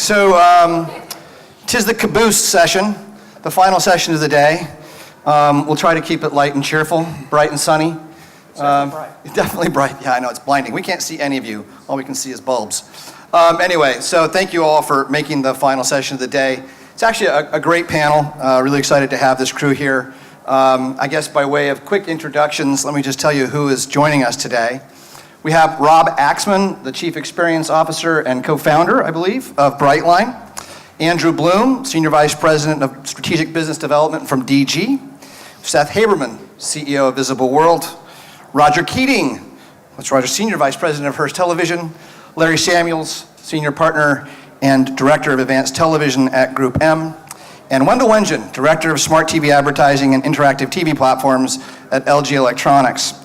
So, tis the caboose session, the final session of the day. We'll try to keep it light and cheerful, bright and sunny. Definitely bright. Yeah, I know, it's blinding. We can't see any of you. All we can see is bulbs. Anyway, so thank you all for making the final session of the day. It's actually a great panel. Really excited to have this crew here. I guess by way of quick introductions, let me just tell you who is joining us today. We have Rob Axman, the Chief Experience Officer and co-founder, I believe, of Brightline. Andrew Bloom, Senior Vice President of Strategic Business Development from DG. Seth Haberman, CEO of Visible World. Roger Keating, that's Roger, Senior Vice President of Hearst Television. Larry Samuels, Senior Partner and Director of Advanced Television at Group M. And Wendell Wengen, Director of Smart TV Advertising and Interactive TV Platforms at LG Electronics.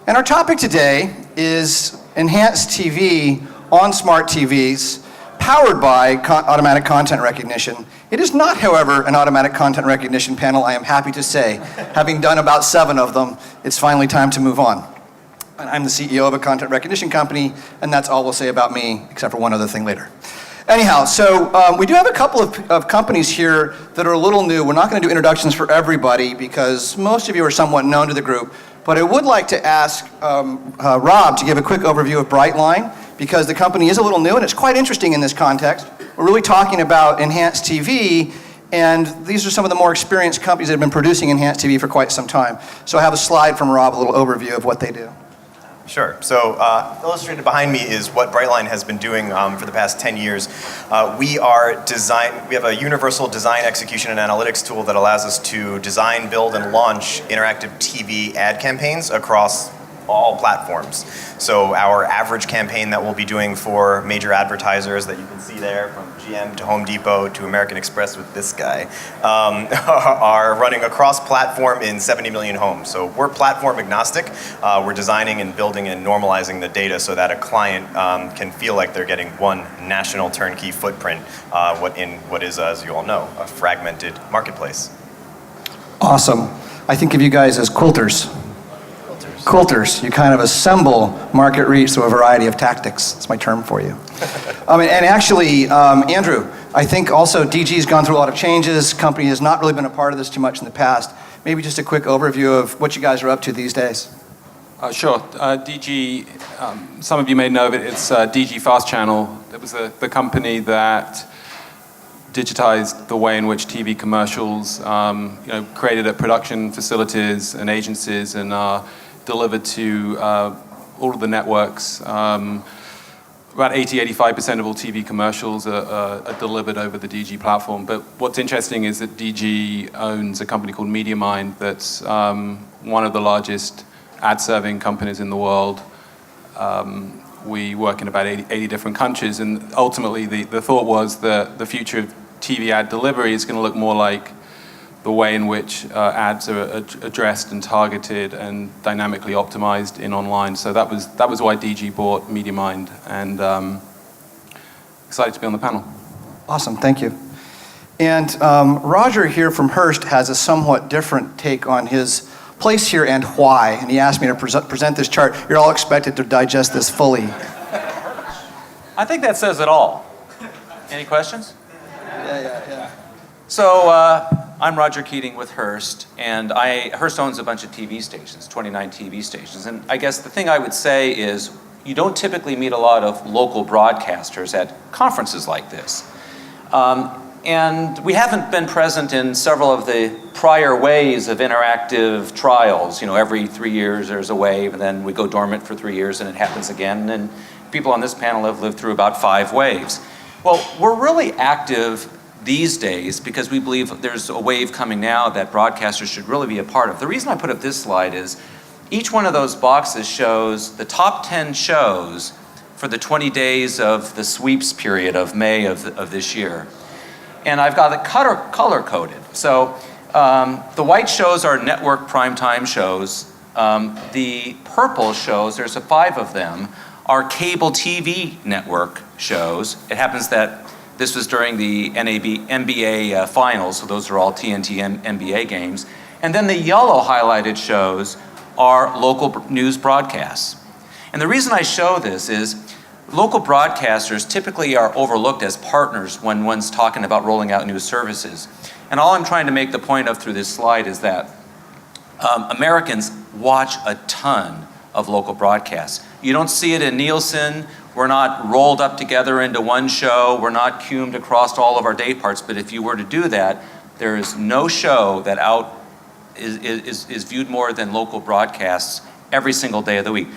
And our topic today is enhanced TV on smart TVs powered by automatic content recognition. It is not, however, an automatic content recognition panel, I am happy to say. Having done about 7 of them, it's finally time to move on. And I'm the CEO of a content recognition company, and that's all we'll say about me, except for one other thing later. Anyhow, so we do have a couple of companies here that are a little new. We're not going to do introductions for everybody because most of you are somewhat known to the group. But I would like to ask Rob to give a quick overview of Brightline because the company is a little new and it's quite interesting in this context. We're really talking about enhanced TV, and these are some of the more experienced companies that have been producing enhanced TV for quite some time. So I have a slide from Rob, a little overview of what they do. Sure. So illustrated behind me is what Brightline has been doing for the past 10 years. We have a universal design, execution, and analytics tool that allows us to design, build, and launch interactive TV ad campaigns across all platforms. So our average campaign that we'll be doing for major advertisers that you can see there, from GM to Home Depot to American Express with this guy, are running across platform in 70 million homes. So we're platform agnostic. We're designing and building and normalizing the data so that a client can feel like they're getting one national turnkey footprint in what is, as you all know, a fragmented marketplace. Awesome. I think of you guys as quilters. Quilters, you kind of assemble market reach through a variety of tactics. That's my term for you. And actually, Andrew, I think also DG's gone through a lot of changes. Company has not really been a part of this too much in the past. Maybe just a quick overview of what you guys are up to these days. Sure. DG, some of you may know of it, it's DG Fast Channel. It was the company that digitized the way in which TV commercials created at production facilities and agencies and delivered to all of the networks. About 80-85% of all TV commercials are delivered over the DG platform. But what's interesting is that DG owns a company called MediaMind that's one of the largest ad-serving companies in the world. We work in about 80 different countries, and ultimately the thought was that the future of TV ad delivery is going to look more like the way in which ads are addressed and targeted and dynamically optimized in online. So that was why DG bought MediaMind, and excited to be on the panel. Awesome, thank you. And Roger here from Hearst has a somewhat different take on his place here and why, and he asked me to present this chart. You're all expected to digest this fully. I think that says it all. Any questions? Yeah. So I'm Roger Keating with Hearst, and Hearst owns a bunch of TV stations, 29 TV stations. And I guess the thing I would say is you don't typically meet a lot of local broadcasters at conferences like this. And we haven't been present in several of the prior waves of interactive trials. You know, every 3 years there's a wave, and then we go dormant for 3 years, and it happens again. And people on this panel have lived through about 5 waves. Well, we're really active these days because we believe there's a wave coming now that broadcasters should really be a part of. The reason I put up this slide is each one of those boxes shows the top 10 shows for the 20 days of the sweeps period of May of this year. And I've got it color-coded. So the white shows are network primetime shows. The purple shows, there's 5 of them, are cable TV network shows. It happens that this was during the NBA finals, so those are all TNT NBA games. And then the yellow highlighted shows are local news broadcasts. And the reason I show this is local broadcasters typically are overlooked as partners when one's talking about rolling out new services. And all I'm trying to make the point of through this slide is that Americans watch a ton of local broadcasts. You don't see it in Nielsen. We're not rolled up together into one show. We're not cumed across all of our day parts. But if you were to do that, there is no show that is viewed more than local broadcasts every single day of the week.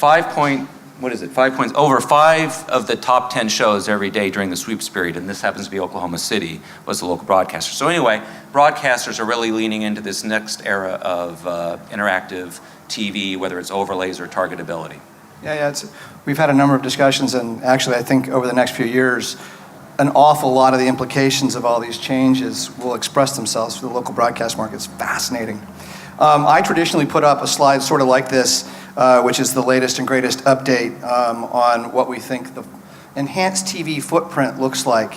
Over 5 of the top 10 shows every day during the sweeps period, and this happens to be Oklahoma City, was the local broadcaster. So anyway, broadcasters are really leaning into this next era of interactive TV, whether it's overlays or targetability. Yeah, we've had a number of discussions, and actually I think over the next few years, an awful lot of the implications of all these changes will express themselves for the local broadcast market. It's fascinating. I traditionally put up a slide sort of like this, which is the latest and greatest update on what we think the enhanced TV footprint looks like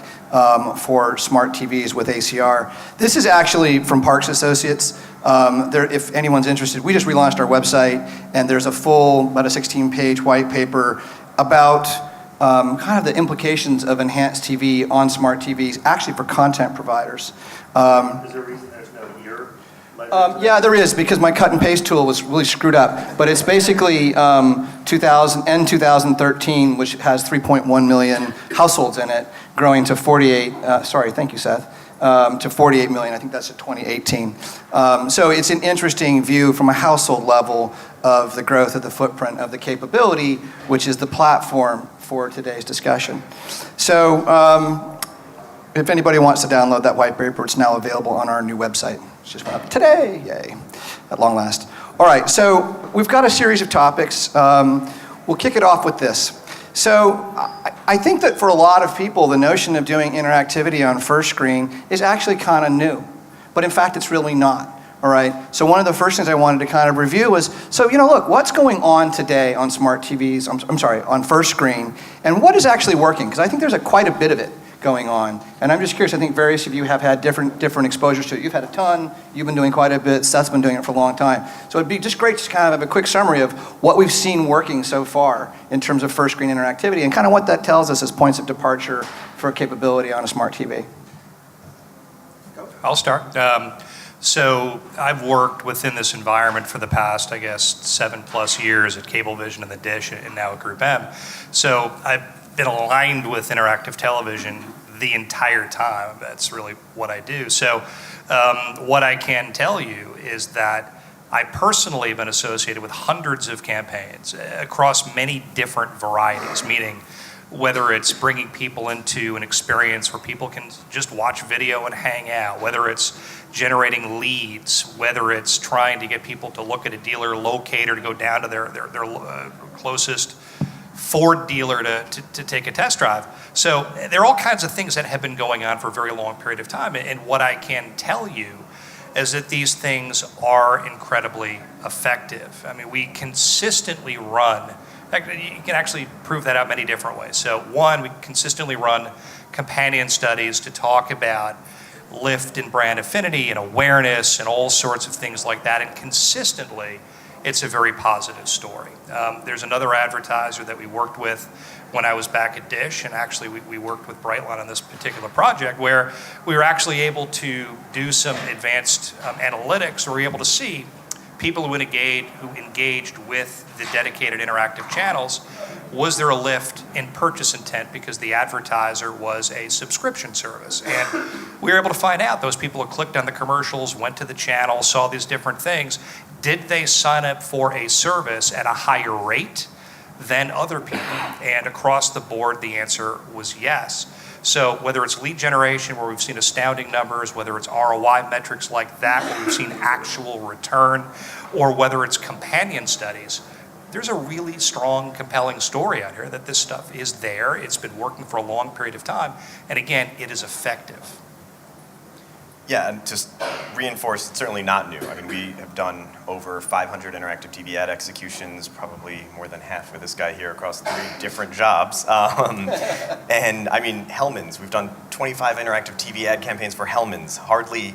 for smart TVs with ACR. This is actually from Parks Associates. If anyone's interested, we just relaunched our website, and there's a full, about a 16-page white paper about kind of the implications of enhanced TV on smart TVs, actually for content providers. Is there a reason there's no year? Yeah, there is, because my cut and paste tool was really screwed up. But it's basically 2013, which has 3.1 million households in it, growing to 48, thank you, Seth, to 48 million. I think that's at 2018. So it's an interesting view from a household level of the growth of the footprint of the capability, which is the platform for today's discussion. So if anybody wants to download that white paper, it's now available on our new website. It just went up today, yay, at long last. All right, so we've got a series of topics. We'll kick it off with this. So I think that for a lot of people, the notion of doing interactivity on first screen is actually kind of new, but in fact, it's really not. All right, so one of the first things I wanted to kind of review was, so look, what's going on today on smart TVs, on first screen, and what is actually working? Because I think there's quite a bit of it going on. And I'm just curious, I think various of you have had different exposures to it. You've had a ton, you've been doing quite a bit, Seth's been doing it for a long time. So it'd be just great to kind of have a quick summary of what we've seen working so far in terms of first screen interactivity and kind of what that tells us as points of departure for capability on a smart TV. I'll start. So I've worked within this environment for the past, 7+ years at Cablevision and the Dish, and now at Group M. So I've been aligned with interactive television the entire time. That's really what I do. So what I can tell you is that I personally have been associated with hundreds of campaigns across many different varieties, meaning whether it's bringing people into an experience where people can just watch video and hang out, whether it's generating leads, whether it's trying to get people to look at a dealer locator to go down to their closest Ford dealer to take a test drive. So there are all kinds of things that have been going on for a very long period of time. And what I can tell you is that these things are incredibly effective. I mean, we consistently run, you can actually prove that out many different ways. So one, we consistently run companion studies to talk about lift in brand affinity and awareness and all sorts of things like that. And consistently, it's a very positive story. There's another advertiser that we worked with when I was back at Dish, and actually we worked with Brightline on this particular project where we were actually able to do some advanced analytics where we were able to see people who engaged with the dedicated interactive channels. Was there a lift in purchase intent because the advertiser was a subscription service? And we were able to find out those people who clicked on the commercials, went to the channel, saw these different things. Did they sign up for a service at a higher rate than other people? And across the board, the answer was yes. So whether it's lead generation, where we've seen astounding numbers, whether it's ROI metrics like that, where we've seen actual return, or whether it's companion studies, there's a really strong, compelling story out here that this stuff is there. It's been working for a long period of time. And again, it is effective. Yeah, and just reinforce, it's certainly not new. I mean, we have done over 500 interactive TV ad executions, probably more than half with this guy here across 3 different jobs. And I mean, Hellman's, we've done 25 interactive TV ad campaigns for Hellman's, hardly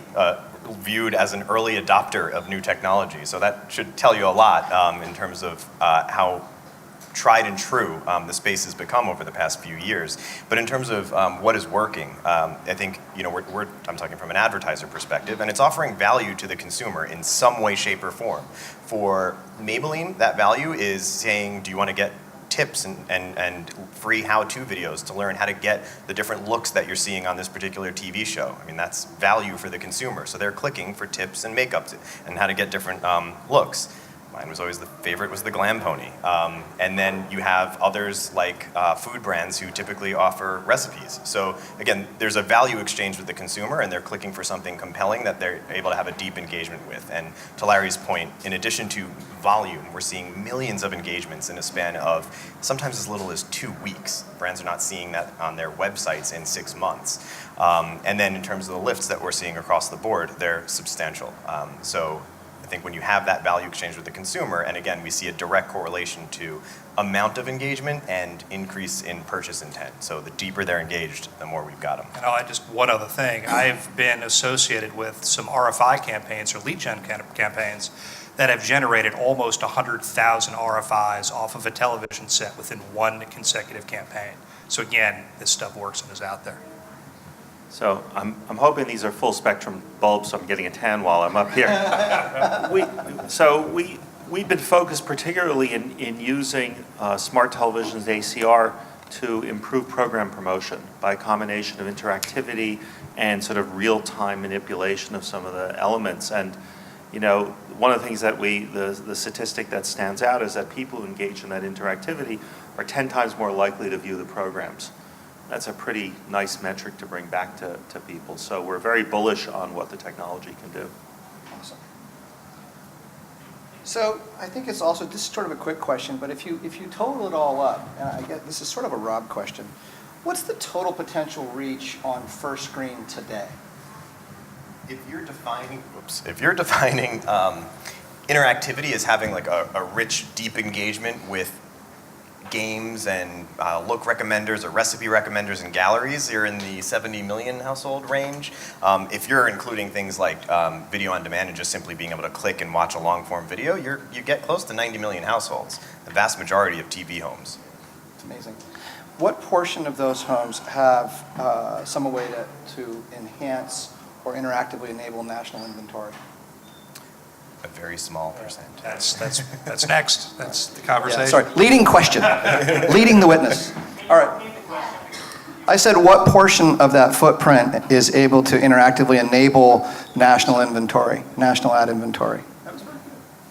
viewed as an early adopter of new technology. So that should tell you a lot in terms of how tried and true the space has become over the past few years. But in terms of what is working, I think I'm talking from an advertiser perspective, and it's offering value to the consumer in some way, shape, or form. For Maybelline, that value is saying, do you want to get tips and free how-to videos to learn how to get the different looks that you're seeing on this particular TV show? I mean, that's value for the consumer. So they're clicking for tips and makeup and how to get different looks. Mine was always the favorite was the Glam Pony. And then you have others like food brands who typically offer recipes. So again, there's a value exchange with the consumer and they're clicking for something compelling that they're able to have a deep engagement with. And to Larry's point, in addition to volume, we're seeing millions of engagements in a span of sometimes as little as 2 weeks. Brands are not seeing that on their websites in 6 months. And then in terms of the lifts that we're seeing across the board, they're substantial. So I think when you have that value exchange with the consumer, and again, we see a direct correlation to amount of engagement and increase in purchase intent. So the deeper they're engaged, the more we've got them. And I'll add just one other thing. I've been associated with some RFI campaigns or lead gen campaigns that have generated almost 100,000 RFIs off of a television set within one consecutive campaign. So again, this stuff works and is out there. So I'm hoping these are full spectrum bulbs, so I'm getting a tan while I'm up here. We've been focused particularly in using smart televisions, ACR, to improve program promotion by a combination of interactivity and sort of real-time manipulation of some of the elements. And one of the things that the statistic that stands out is that people who engage in that interactivity are 10 times more likely to view the programs. That's a pretty nice metric to bring back to people. So we're very bullish on what the technology can do. Awesome. So I think it's also, this is sort of a quick question, but if you total it all up, and I get this is sort of a Rob question, what's the total potential reach on first screen today? If you're defining interactivity as having like a rich, deep engagement with games and look recommenders or recipe recommenders and galleries, you're in the 70 million household range. If you're including things like video on demand and just simply being able to click and watch a long form video, you get close to 90 million households, the vast majority of TV homes. It's amazing. What portion of those homes have some way to enhance or interactively enable national inventory? A very small percent. That's next. That's the conversation. Yeah, sorry, leading question. Leading the witness. All right. I said what portion of that footprint is able to interactively enable national inventory, national ad inventory?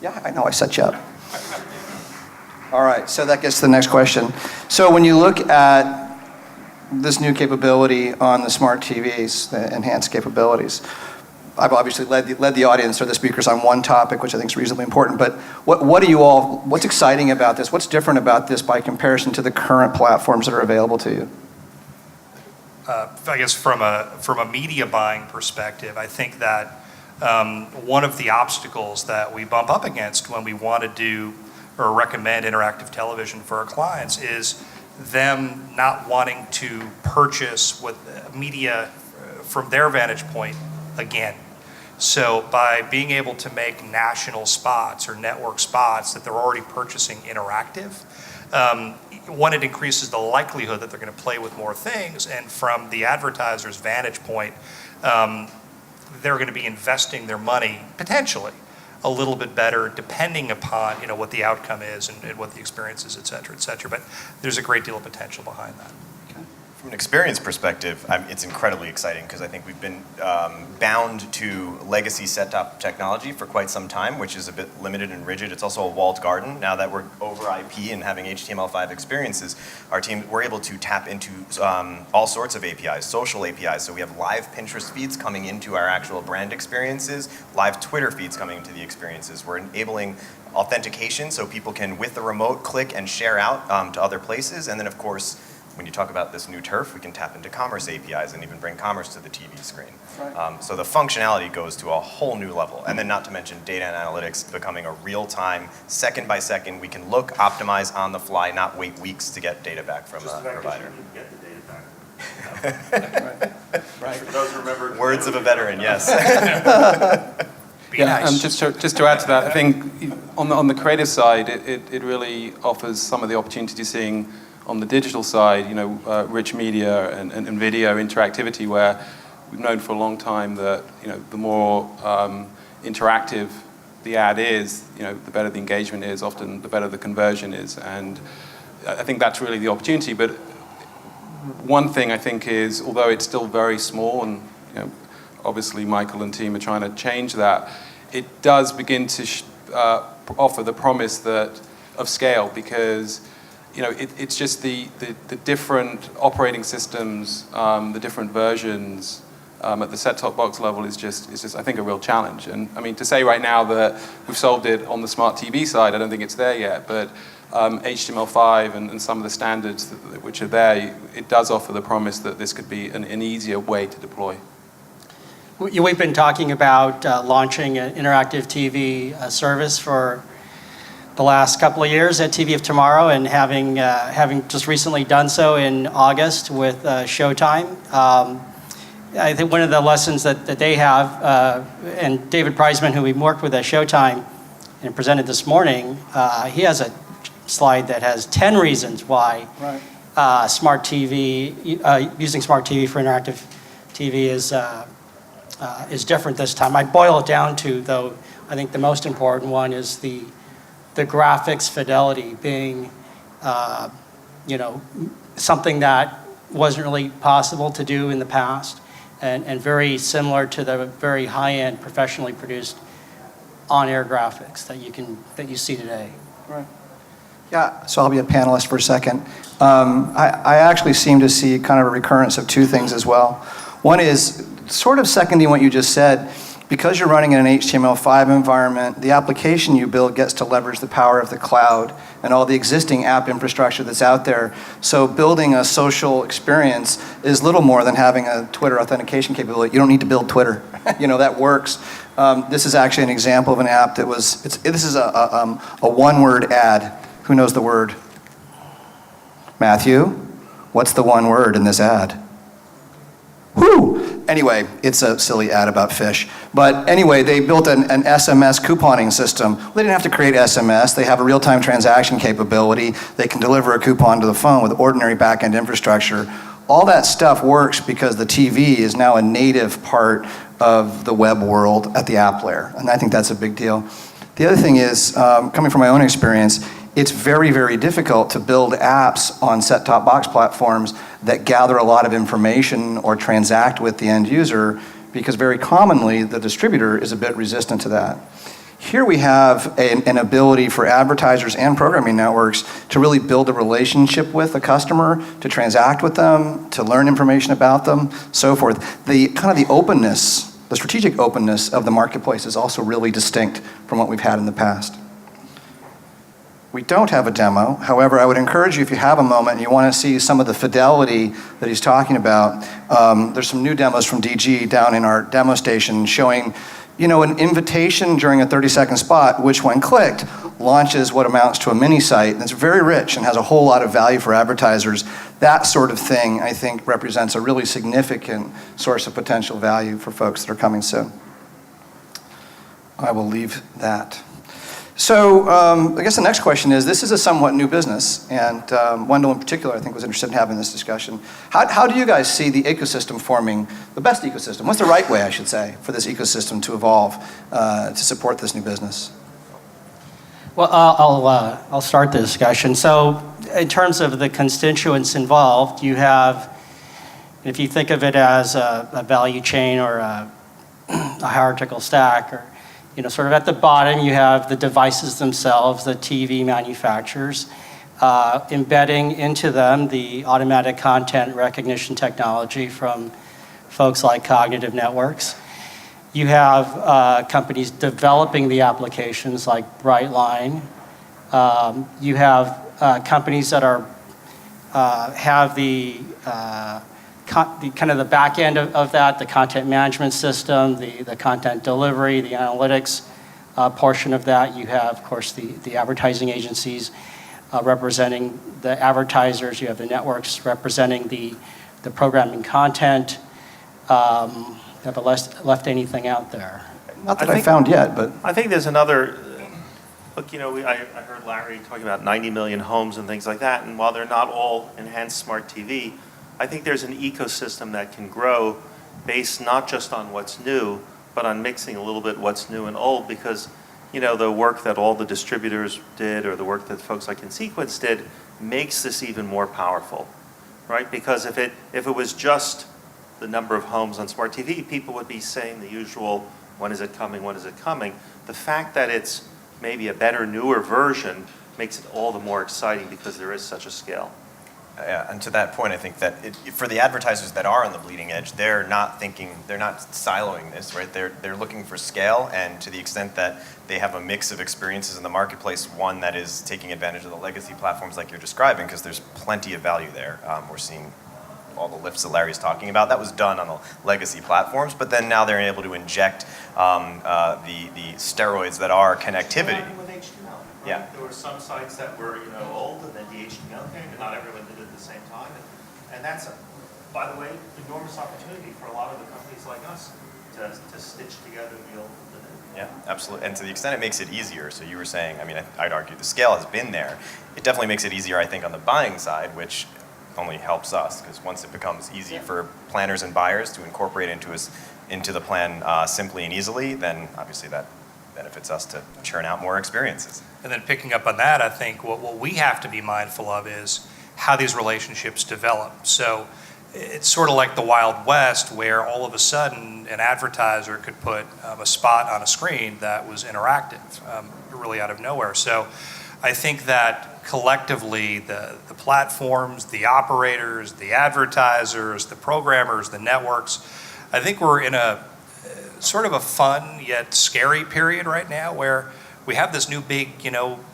Yeah, I know, I set you up. All right, so that gets to the next question. So when you look at this new capability on the smart TVs, the enhanced capabilities, I've obviously led the audience or the speakers on one topic, which I think is reasonably important, but what's exciting about this? What's different about this by comparison to the current platforms that are available to you? I guess from a media buying perspective, I think that one of the obstacles that we bump up against when we want to do or recommend interactive television for our clients is them not wanting to purchase with media from their vantage point again. So by being able to make national spots or network spots that they're already purchasing interactive, one, it increases the likelihood that they're going to play with more things, and from the advertiser's vantage point, they're going to be investing their money potentially a little bit better depending upon what the outcome is and what the experience is, et cetera, but there's a great deal of potential behind that. From an experience perspective, it's incredibly exciting because I think we've been bound to legacy set-top technology for quite some time, which is a bit limited and rigid. It's also a walled garden. Now that we're over IP and having HTML5 experiences, we're able to tap into all sorts of APIs, social APIs. So we have live Pinterest feeds coming into our actual brand experiences, live Twitter feeds coming into the experiences. We're enabling authentication so people can, with the remote, click and share out to other places. And then, of course, when you talk about this new turf, we can tap into commerce APIs and even bring commerce to the TV screen. Right. So the functionality goes to a whole new level. And then not to mention data and analytics becoming a real-time, second by second, we can look, optimize on the fly, not wait weeks to get data back from a provider. Get the data back. Right. For those who remember. Words of a veteran, yes. Be nice. just to add to that, I think on the creative side, it really offers some of the opportunities you're seeing on the digital side, rich media and video interactivity, where we've known for a long time that, the more interactive the ad is, the better the engagement is, often the better the conversion is. And I think that's really the opportunity. But one thing I think is, although it's still very small, and obviously Michael and team are trying to change that, it does begin to offer the promise of scale, because it's just the different operating systems, the different versions at the set-top box level is just I think a real challenge. And I mean, to say right now that we've solved it on the smart TV side, I don't think it's there yet, but HTML5 and some of the standards which are there, it does offer the promise that this could be an easier way to deploy. We've been talking about launching an interactive TV service for the last couple of years at TV of Tomorrow, and having just recently done so in August with Showtime. I think one of the lessons that they have, and David Preisman, who we've worked with at Showtime and presented this morning, he has a slide that has 10 reasons why smart TV, using smart TV for interactive TV is different this time. I boil it down to, though, I think the most important one is the graphics fidelity being, something that wasn't really possible to do in the past, and very similar to the very high-end, professionally produced on-air graphics that you see today. Right. Yeah, so I'll be a panelist for a second. I actually seem to see kind of a recurrence of two things as well. One is sort of seconding what you just said. Because you're running in an HTML5 environment, the application you build gets to leverage the power of the cloud and all the existing app infrastructure that's out there. So building a social experience is little more than having a Twitter authentication capability. You don't need to build Twitter. That works. This is actually an example of an app that this is a one-word ad. Who knows the word? Matthew, what's the one word in this ad? Whoo! Anyway, it's a silly ad about fish. But anyway, they built an SMS couponing system. They didn't have to create SMS. They have a real-time transaction capability. They can deliver a coupon to the phone with ordinary back-end infrastructure. All that stuff works because the TV is now a native part of the web world at the app layer. And I think that's a big deal. The other thing is, coming from my own experience, it's very, very difficult to build apps on set-top box platforms that gather a lot of information or transact with the end user, because very commonly the distributor is a bit resistant to that. Here we have an ability for advertisers and programming networks to really build a relationship with a customer, to transact with them, to learn information about them, so forth. The openness, the strategic openness of the marketplace is also really distinct from what we've had in the past. We don't have a demo. However, I would encourage you, if you have a moment and you want to see some of the fidelity that he's talking about, there's some new demos from DG down in our demo station showing, an invitation during a 30-second spot, which when clicked, launches what amounts to a mini site. And it's very rich and has a whole lot of value for advertisers. That sort of thing, I think, represents a really significant source of potential value for folks that are coming soon. I will leave that. So I guess the next question is, this is a somewhat new business, and Wendell in particular, I think, was interested in having this discussion. How do you guys see the ecosystem forming, the best ecosystem? What's the right way, I should say, for this ecosystem to evolve to support this new business? Well, I'll start the discussion. So in terms of the constituents involved, you have, if you think of it as a value chain or a hierarchical stack, or sort of at the bottom, you have the devices themselves, the TV manufacturers, embedding into them the automatic content recognition technology from folks like Cognitive Networks. You have companies developing the applications like Brightline. You have companies that have the kind of the back end of that, the content management system, the content delivery, the analytics portion of that. You have, of course, the advertising agencies representing the advertisers. You have the networks representing the programming content. Have I left anything out there? Not that I found yet, but I think there's another, look, I heard Larry talking about 90 million homes and things like that, and while they're not all enhanced smart TV, I think there's an ecosystem that can grow based not just on what's new, but on mixing a little bit what's new and old, because the work that all the distributors did or the work that folks like InSequence did makes this even more powerful, right? Because if it was just the number of homes on smart TV, people would be saying the usual, when is it coming, when is it coming? The fact that it's maybe a better, newer version makes it all the more exciting because there is such a scale. Yeah, and to that point, I think that for the advertisers that are on the bleeding edge, they're not siloing this, right? They're looking for scale, and to the extent that they have a mix of experiences in the marketplace, one that is taking advantage of the legacy platforms like you're describing, because there's plenty of value there. We're seeing all the lifts that Larry's talking about. That was done on the legacy platforms, but then now they're able to inject the steroids that are connectivity. Yeah. There were some sites that were old, and then the HTML came, and not everyone did it at the same time. And that's, by the way, enormous opportunity for a lot of the companies like us to stitch together the old and the new. Yeah, absolutely. And to the extent it makes it easier, so you were saying, I'd argue the scale has been there. It definitely makes it easier, I think, on the buying side, which only helps us, because once it becomes easy for planners and buyers to incorporate into the plan simply and easily, then obviously that benefits us to churn out more experiences. And then picking up on that, I think what we have to be mindful of is how these relationships develop. So it's sort of like the Wild West, where all of a sudden an advertiser could put a spot on a screen that was interactive, really out of nowhere. So I think that collectively the platforms, the operators, the advertisers, the programmers, the networks, I think we're in a sort of a fun yet scary period right now where we have this new big,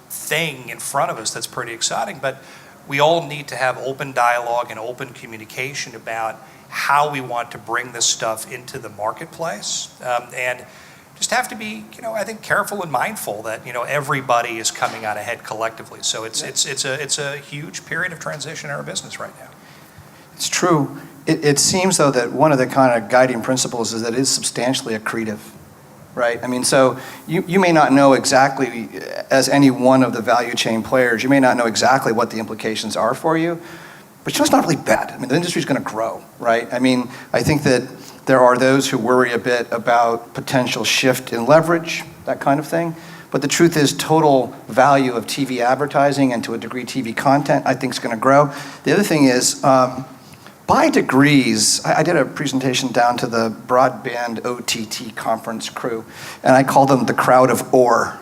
thing in front of us that's pretty exciting, but we all need to have open dialogue and open communication about how we want to bring this stuff into the marketplace, and just have to be, I think, careful and mindful that everybody is coming out ahead collectively. So it's a huge period of transition in our business right now. it's true. It seems, though, that one of the kind of guiding principles is that it is substantially accretive, right? So you may not know exactly, as any one of the value chain players, you may not know exactly what the implications are for you, but it's not really bad. The industry's going to grow, right? I think that there are those who worry a bit about potential shift in leverage, that kind of thing. But the truth is, total value of TV advertising and to a degree TV content, I think is going to grow. The other thing is, by degrees, I did a presentation down to the broadband OTT conference crew, and I called them the crowd of or.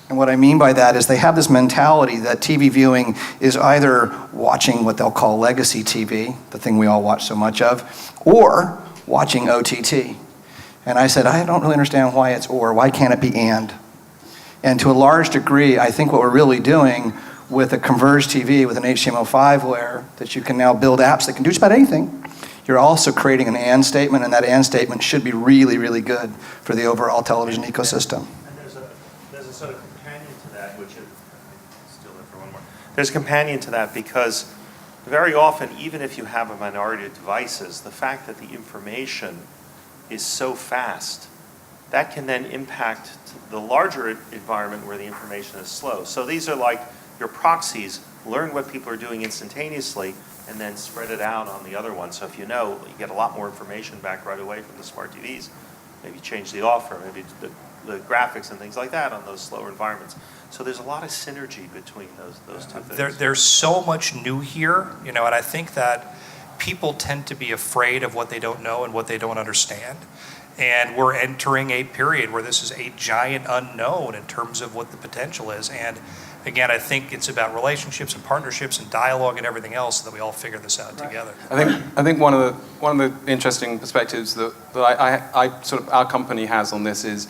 And what I mean by that is they have this mentality that TV viewing is either watching what they'll call legacy TV, the thing we all watch so much of, or watching OTT. And I said, I don't really understand why it's or. Why can't it be and? And to a large degree, I think what we're really doing with a converged TV with an HTML5 layer that you can now build apps that can do just about anything, you're also creating an and statement, and that and statement should be really, really good for the overall television ecosystem. And there's a sort of companion to that, which is, still there for one more. There's a companion to that because very often, even if you have a minority of devices, the fact that the information is so fast, that can then impact the larger environment where the information is slow. So these are like your proxies, learn what people are doing instantaneously, and then spread it out on the other one. So if you get a lot more information back right away from the smart TVs, maybe change the offer, maybe the graphics and things like that on those slower environments. So there's a lot of synergy between those two things. There's so much new here, and I think that people tend to be afraid of what they don't know and what they don't understand. And we're entering a period where this is a giant unknown in terms of what the potential is. And again, I think it's about relationships and partnerships and dialogue and everything else so that we all figure this out together. I think one of the interesting perspectives that I sort of our company has on this is,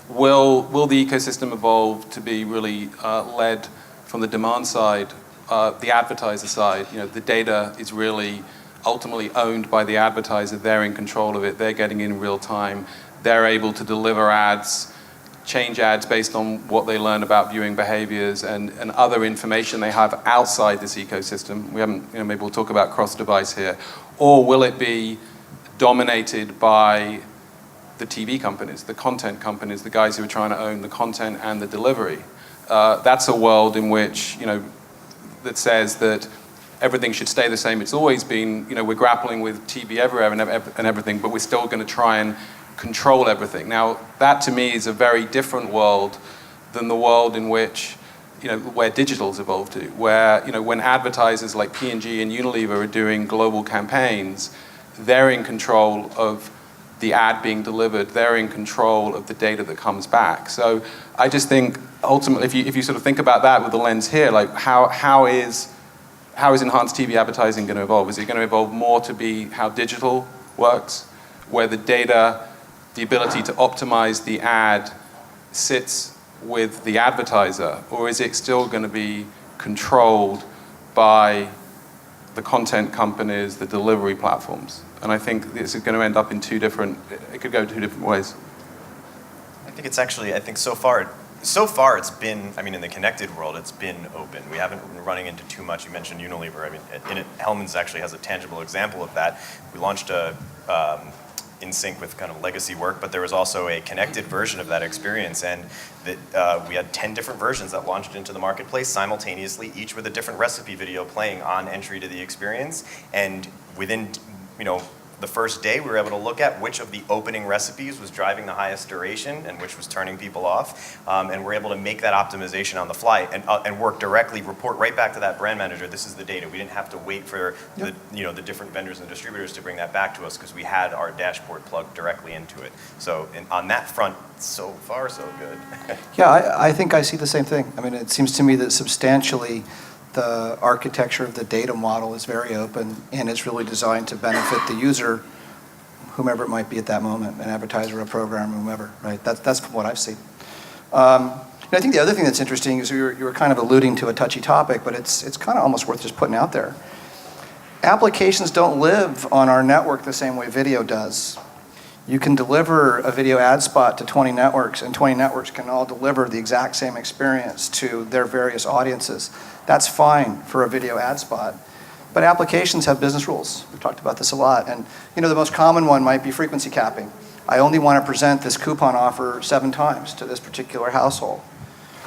will the ecosystem evolve to be really led from the demand side, the advertiser side? The data is really ultimately owned by the advertiser. They're in control of it. They're getting in real time. They're able to deliver ads, change ads based on what they learn about viewing behaviors and other information they have outside this ecosystem. We haven't, maybe we'll talk about cross-device here. Or will it be dominated by the TV companies, the content companies, the guys who are trying to own the content and the delivery. That's a world in which, that says that everything should stay the same. It's always been, we're grappling with TV everywhere and everything, but we're still going to try and control everything. Now, that to me is a very different world than the world in which, where digital's evolved to, where, when advertisers like P&G and Unilever are doing global campaigns, they're in control of the ad being delivered, they're in control of the data that comes back. So I just think, ultimately, if you sort of think about that with the lens here, like how is enhanced TV advertising going to evolve? Is it going to evolve more to be how digital works, where the data, the ability to optimize the ad sits with the advertiser, or is it still going to be controlled by the content companies, the delivery platforms? And I think this is going to end up in it could go 2 different ways. I think it's actually, so far it's been, in the connected world, it's been open. We haven't been running into too much. You mentioned Unilever. Hellman's actually has a tangible example of that. We launched in sync with kind of legacy work, but there was also a connected version of that experience, and that we had 10 different versions that launched into the marketplace simultaneously, each with a different recipe video playing on entry to the experience. And within, the first day, we were able to look at which of the opening recipes was driving the highest duration and which was turning people off, and we're able to make that optimization on the fly and work directly, report right back to that brand manager. This is the data. We didn't have to wait for the different vendors and distributors to bring that back to us because we had our dashboard plugged directly into it. So on that front, so far so good. Yeah, I think I see the same thing. It seems to me that substantially the architecture of the data model is very open, and it's really designed to benefit the user, whomever it might be at that moment, an advertiser, a programmer, whomever, right? That's what I've seen. I think the other thing that's interesting is you were kind of alluding to a touchy topic, but it's kind of almost worth just putting out there. Applications don't live on our network the same way video does. You can deliver a video ad spot to 20 networks, and 20 networks can all deliver the exact same experience to their various audiences. That's fine for a video ad spot. But applications have business rules. We've talked about this a lot. And the most common one might be frequency capping. I only want to present this coupon offer 7 times to this particular household.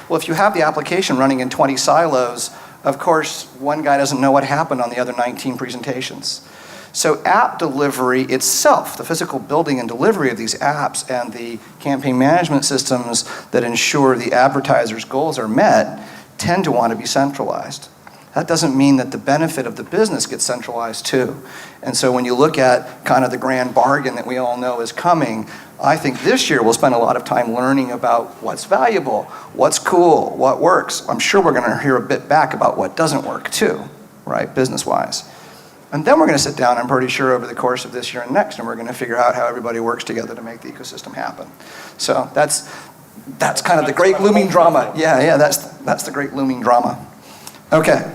Well, if you have the application running in 20 silos, of course, one guy doesn't know what happened on the other 19 presentations. So app delivery itself, the physical building and delivery of these apps and the campaign management systems that ensure the advertiser's goals are met tend to want to be centralized. That doesn't mean that the benefit of the business gets centralized too. And so when you look at kind of the grand bargain that we all know is coming, I think this year we'll spend a lot of time learning about what's valuable, what's cool, what works. I'm sure we're going to hear a bit back about what doesn't work too, right, business-wise. And then we're going to sit down, I'm pretty sure, over the course of this year and next, and we're going to figure out how everybody works together to make the ecosystem happen. So that's kind of the great looming drama. Yeah, that's the great looming drama. Okay.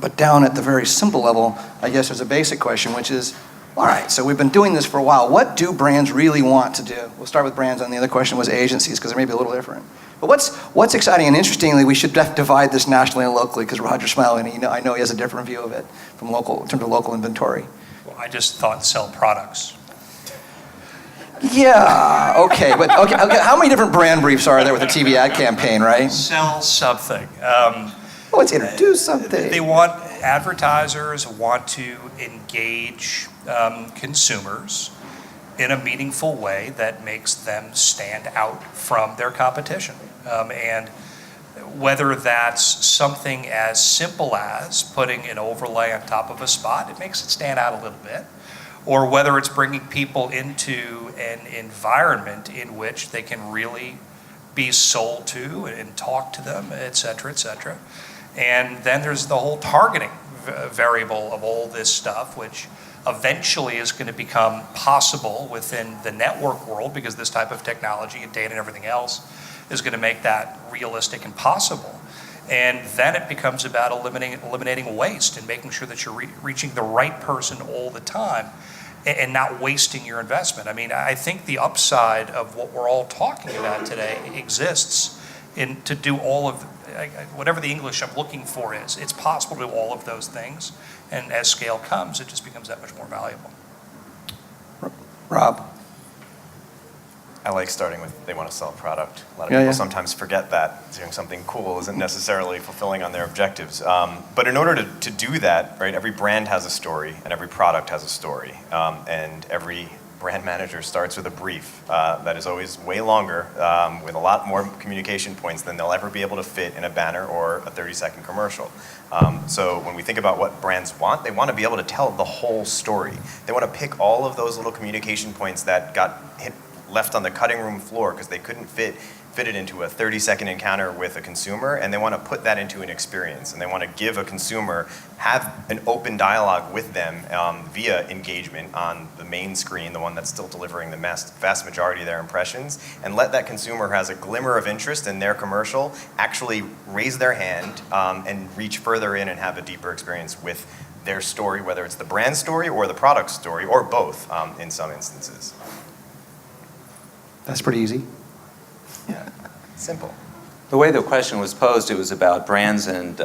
But down at the very simple level, I guess there's a basic question, which is, all right, so we've been doing this for a while. What do brands really want to do? We'll start with brands, and the other question was agencies, because they're maybe a little different. But what's exciting, and interestingly, we should divide this nationally and locally, because Roger's smiling, and I know he has a different view of it from in terms of local inventory. Well, I just thought sell products. Yeah, okay, but okay, how many different brand briefs are there with a TV ad campaign, right? Sell something. Let's introduce something. Advertisers want to engage consumers in a meaningful way that makes them stand out from their competition. And whether that's something as simple as putting an overlay on top of a spot, it makes it stand out a little bit, or whether it's bringing people into an environment in which they can really be sold to and talk to them, et cetera, et cetera. And then there's the whole targeting variable of all this stuff, which eventually is going to become possible within the network world, because this type of technology and data and everything else is going to make that realistic and possible. And then it becomes about eliminating waste and making sure that you're reaching the right person all the time and not wasting your investment. I think the upside of what we're all talking about today exists to do all of whatever the English I'm looking for is. It's possible to do all of those things, and as scale comes, it just becomes that much more valuable. Rob? I like starting with they want to sell a product. A lot of Yeah, people yeah. sometimes forget that doing something cool isn't necessarily fulfilling on their objectives. But in order to do that, right, every brand has a story and every product has a story. And every brand manager starts with a brief that is always way longer with a lot more communication points than they'll ever be able to fit in a banner or a 30-second commercial. So when we think about what brands want, they want to be able to tell the whole story. They want to pick all of those little communication points that got left on the cutting room floor because they couldn't fit it into a 30-second encounter with a consumer, and they want to put that into an experience, and they want to give a consumer, have an open dialogue with them via engagement on the main screen, the one that's still delivering the vast majority of their impressions, and let that consumer who has a glimmer of interest in their commercial actually raise their hand and reach further in and have a deeper experience with their story, whether it's the brand story or the product story, or both in some instances. That's pretty easy. Yeah, simple. The way the question was posed, it was about brands and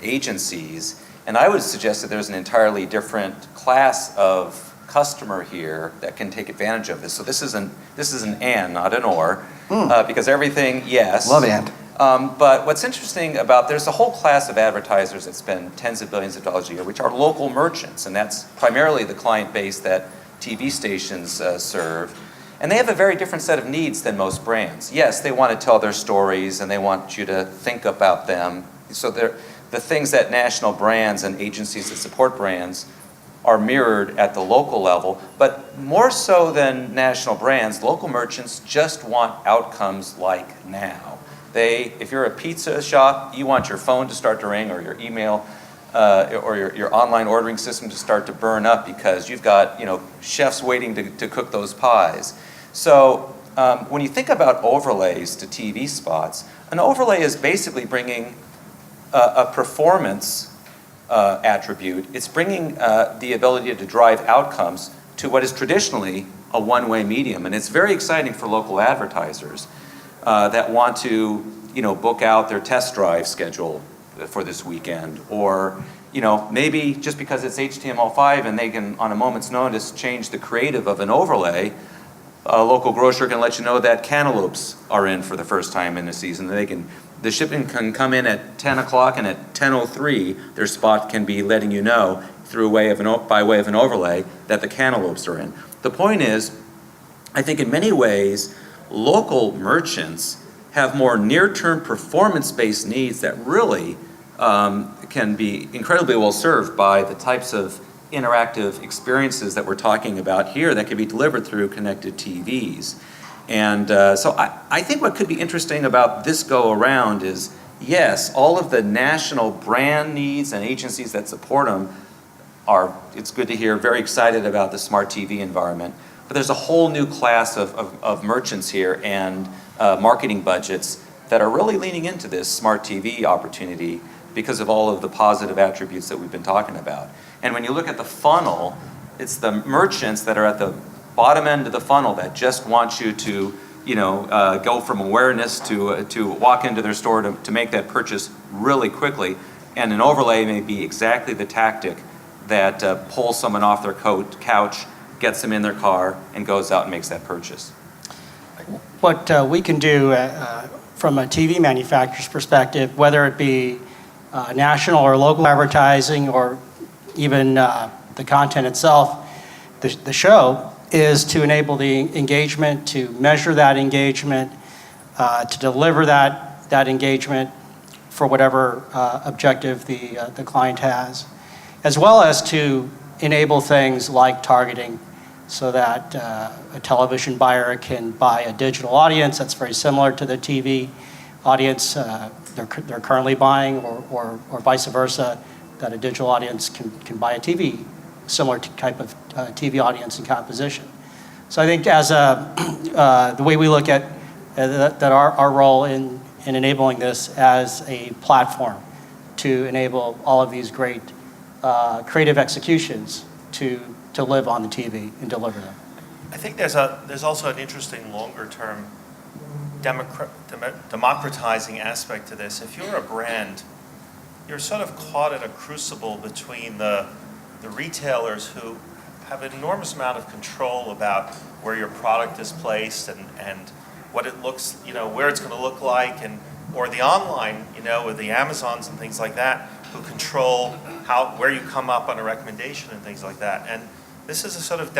agencies, and I would suggest that there's an entirely different class of customer here that can take advantage of this. So this is an and, not an or, because everything, yes. Love and. But what's interesting about, there's a whole class of advertisers that spend tens of billions of dollars a year, which are local merchants, and that's primarily the client base that TV stations serve. And they have a very different set of needs than most brands. Yes, they want to tell their stories and they want you to think about them. So the things that national brands and agencies that support brands are mirrored at the local level, but more so than national brands, local merchants just want outcomes like now. If you're a pizza shop, you want your phone to start to ring or your email or your online ordering system to start to burn up because you've got chefs waiting to cook those pies. So when you think about overlays to TV spots, an overlay is basically bringing a performance attribute. It's bringing the ability to drive outcomes to what is traditionally a one-way medium. And it's very exciting for local advertisers that want to book out their test drive schedule for this weekend, or maybe just because it's HTML5 and they can, on a moment's notice, change the creative of an overlay, a local grocer can let you know that cantaloupes are in for the first time in the season. The shipping can come in at 10 o'clock, and at 10:03, their spot can be letting you know by way of an overlay that the cantaloupes are in. The point is, I think in many ways, local merchants have more near-term performance-based needs that really can be incredibly well served by the types of interactive experiences that we're talking about here that can be delivered through connected TVs. And so I think what could be interesting about this go around is, yes, all of the national brand needs and agencies that support them it's good to hear, very excited about the smart TV environment. But there's a whole new class of merchants here and marketing budgets that are really leaning into this smart TV opportunity because of all of the positive attributes that we've been talking about. And when you look at the funnel, it's the merchants that are at the bottom end of the funnel that just want you to, go from awareness to walk into their store to make that purchase really quickly. And an overlay may be exactly the tactic that pulls someone off their couch, gets them in their car, and goes out and makes that purchase. What we can do from a TV manufacturer's perspective, whether it be national or local advertising or even the content itself, the show, is to enable the engagement, to measure that engagement, to deliver that engagement for whatever objective the client has, as well as to enable things like targeting so that a television buyer can buy a digital audience that's very similar to the TV audience they're currently buying, or vice versa, that a digital audience can buy a TV, similar type of TV audience and composition. So I think as the way we look at that our role in enabling this as a platform to enable all of these great creative executions to live on the TV and deliver them. I think there's also an interesting longer-term democratizing aspect to this. If you're a brand, you're sort of caught in a crucible between the retailers who have an enormous amount of control about where your product is placed and what it looks, where it's going to look like, or the online, with the Amazons and things like that, who control where you come up on a recommendation and things like that. And this is a sort of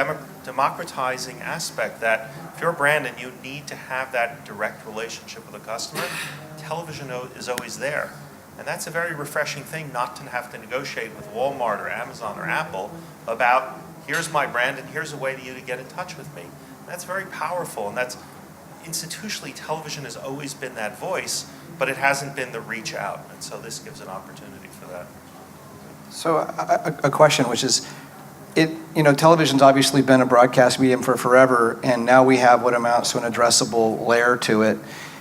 democratizing aspect that if you're a brand and you need to have that direct relationship with a customer, television is always there. And that's a very refreshing thing, not to have to negotiate with Walmart or Amazon or Apple about, here's my brand and here's a way for you to get in touch with me. And that's very powerful, and that's institutionally, television has always been that voice, but it hasn't been the reach out. And so this gives an opportunity for that. So a question, which is, television's obviously been a broadcast medium for forever, and now we have what amounts to an addressable layer to it.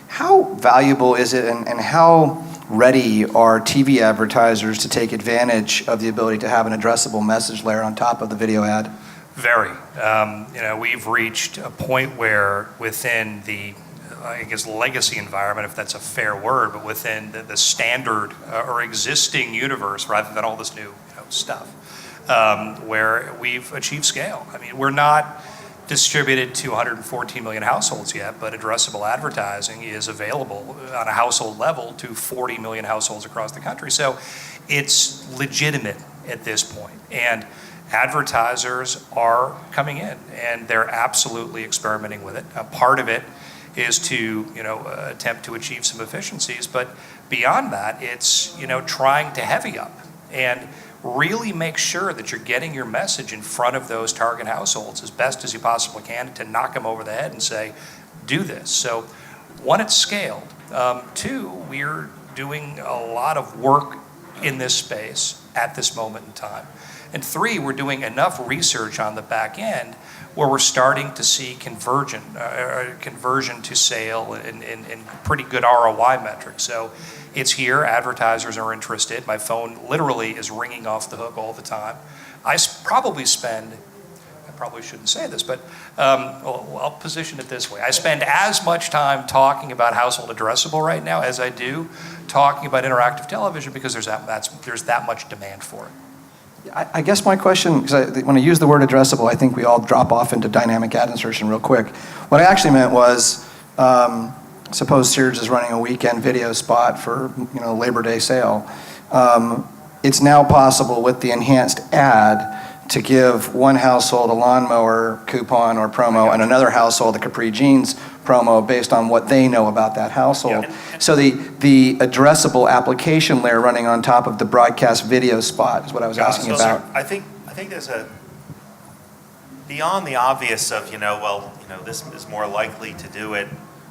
How valuable is it, and how ready are TV advertisers to take advantage of the ability to have an addressable message layer on top of the video ad? Very. We've reached a point where within the, legacy environment, if that's a fair word, but within the standard or existing universe, rather than all this new stuff, where we've achieved scale. I mean, we're not distributed to 114 million households yet, but addressable advertising is available on a household level to 40 million households across the country. So it's legitimate at this point. And advertisers are coming in, and they're absolutely experimenting with it. A part of it is to attempt to achieve some efficiencies, but beyond that, it's trying to heavy up and really make sure that you're getting your message in front of those target households as best as you possibly can, to knock them over the head and say, do this. So one, it's scaled. Two, we're doing a lot of work in this space at this moment in time. And three, we're doing enough research on the back end where we're starting to see conversion to sale and pretty good ROI metrics. So it's here, advertisers are interested. My phone literally is ringing off the hook all the time. I probably shouldn't say this, but I'll position it this way. I spend as much time talking about household addressable right now as I do talking about interactive television, because there's that much demand for it. I guess my question, because when I use the word addressable, I think we all drop off into dynamic ad insertion real quick. What I actually meant was, suppose Sears is running a weekend video spot for Labor Day sale. It's now possible with the enhanced ad to give one household a lawnmower coupon or promo and another household a Capri Jeans promo based on what they know about that household. Yeah. So the addressable application layer running on top of the broadcast video spot is what I was asking about. I think there's beyond the obvious of, this is more likely to do it,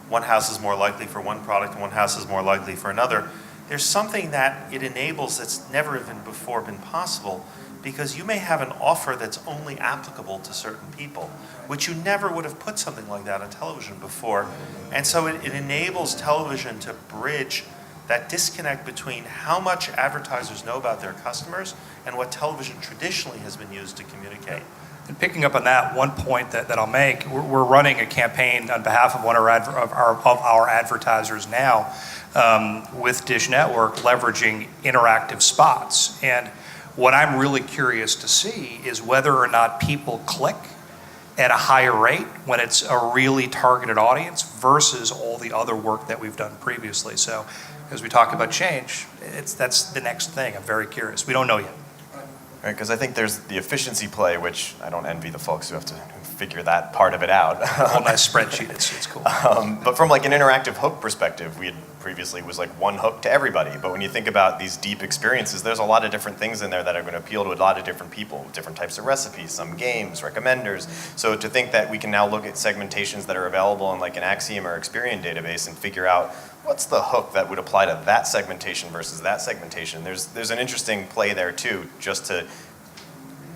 one house is more likely for one product and one house is more likely for another. There's something that it enables that's never even before been possible, because you may have an offer that's only applicable to certain people, which you never would have put something like that on television before. And so it enables television to bridge that disconnect between how much advertisers know about their customers and what television traditionally has been used to communicate. And picking up on that, one point that I'll make, we're running a campaign on behalf of one of our advertisers now with Dish Network, leveraging interactive spots. And what I'm really curious to see is whether or not people click at a higher rate when it's a really targeted audience versus all the other work that we've done previously. So as we talk about change, that's the next thing. I'm very curious. We don't know yet. Right, because I think there's the efficiency play, which I don't envy the folks who have to figure that part of it out. A whole nice spreadsheet, it's cool. But from like an interactive hook perspective, we had previously was like one hook to everybody. But when you think about these deep experiences, there's a lot of different things in there that are going to appeal to a lot of different people, different types of recipes, some games, recommenders. So to think that we can now look at segmentations that are available in like an Axiom or Experian database and figure out what's the hook that would apply to that segmentation versus that segmentation. There's an interesting play there too, just to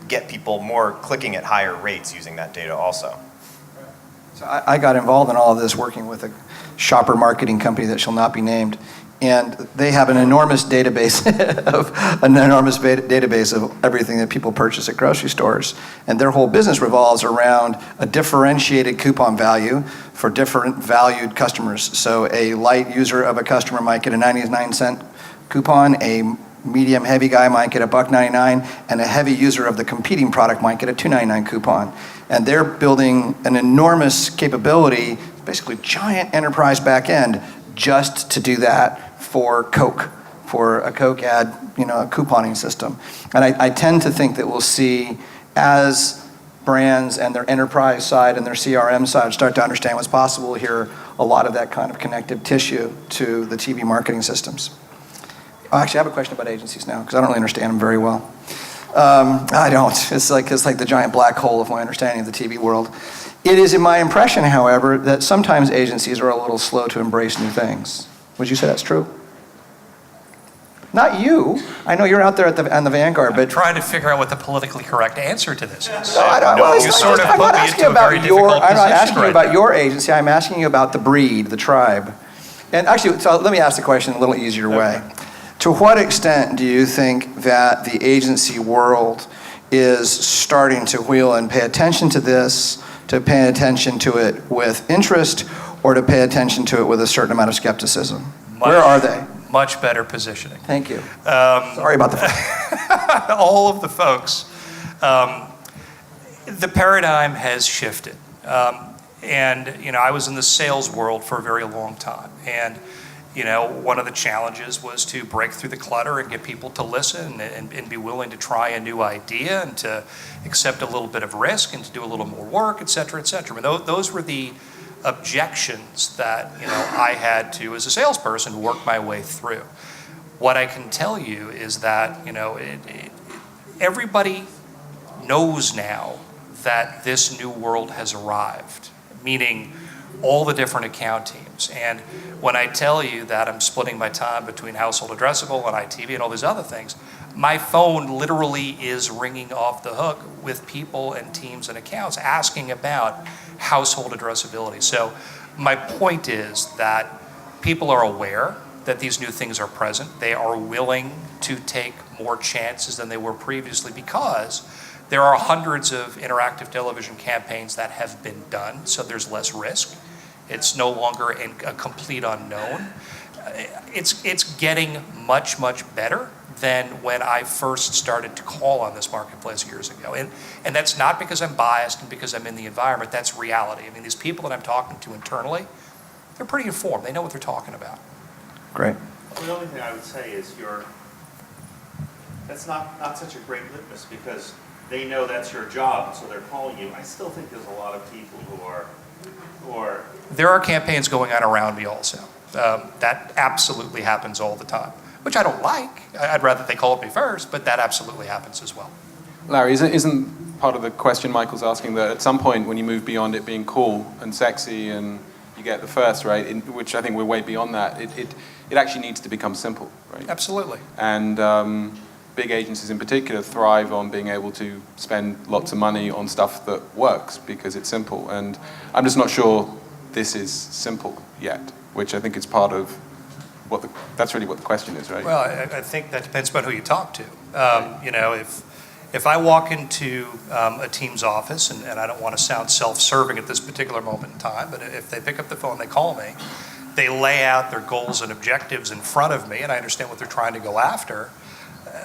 get people more clicking at higher rates using that data also. So I got involved in all of this working with a shopper marketing company that shall not be named, and they have an enormous database of everything that people purchase at grocery stores, and their whole business revolves around a differentiated coupon value for different valued customers. So a light user of a customer might get a 99-cent coupon, a medium heavy guy might get a $1.99, and a heavy user of the competing product might get a $2.99 coupon. And they're building an enormous capability, basically giant enterprise back end, just to do that for Coke, for a Coke ad, a couponing system. And I tend to think that we'll see, as brands and their enterprise side and their CRM side start to understand what's possible here, a lot of that kind of connective tissue to the TV marketing systems. Actually, I have a question about agencies now, because I don't really understand them very well. I don't. It's like the giant black hole of my understanding of the TV world. It is in my impression, however, that sometimes agencies are a little slow to embrace new things. Would you say that's true? Not you. I know you're out there on the vanguard, but... I'm trying to figure out what the politically correct answer to this is. No, I don't. Well, You sort of put me into a very difficult position. I'm not asking you right about now. your agency. I'm asking you about the breed, the tribe. And actually, so let me ask the question a little easier way. To what extent do you think that the agency world is starting to wheel and pay attention to this, to pay attention to it with interest, or to pay attention to it with a certain amount of skepticism? Where are they? Much better positioning. Thank you. Sorry about the... All of the folks. The paradigm has shifted. And I was in the sales world for a very long time. And one of the challenges was to break through the clutter and get people to listen and be willing to try a new idea and to accept a little bit of risk and to do a little more work, et cetera, et cetera. I mean, those were the objections that I had to, as a salesperson, work my way through. What I can tell you is that everybody knows now that this new world has arrived, meaning all the different account teams. And when I tell you that I'm splitting my time between household addressable and ITV and all these other things, my phone literally is ringing off the hook with people and teams and accounts asking about household addressability. So my point is that people are aware that these new things are present. They are willing to take more chances than they were previously because there are hundreds of interactive television campaigns that have been done, so there's less risk. It's no longer a complete unknown. It's getting much, much better than when I first started to call on this marketplace years ago. And that's not because I'm biased and because I'm in the environment, that's reality. I mean, these people that I'm talking to internally, they're pretty informed. They know what they're talking about. Great. Well, the only thing I would say is that's not such a great litmus because they know that's your job, so they're calling you. I still think there's a lot of people who are There are campaigns going on around me also. That absolutely happens all the time, which I don't like. I'd rather they called me first, but that absolutely happens as well. Larry, isn't part of the question Michael's asking that at some point when you move beyond it being cool and sexy and you get the first, right, which I think we're way beyond that, it actually needs to become simple, right? Absolutely. And big agencies in particular thrive on being able to spend lots of money on stuff that works because it's simple. And I'm just not sure this is simple yet, which I think is part of that's really what the question is, right? Well, I think that depends upon who you talk to. If I walk into a team's office, and I don't want to sound self-serving at this particular moment in time, but if they pick up the phone, they call me, they lay out their goals and objectives in front of me, and I understand what they're trying to go after.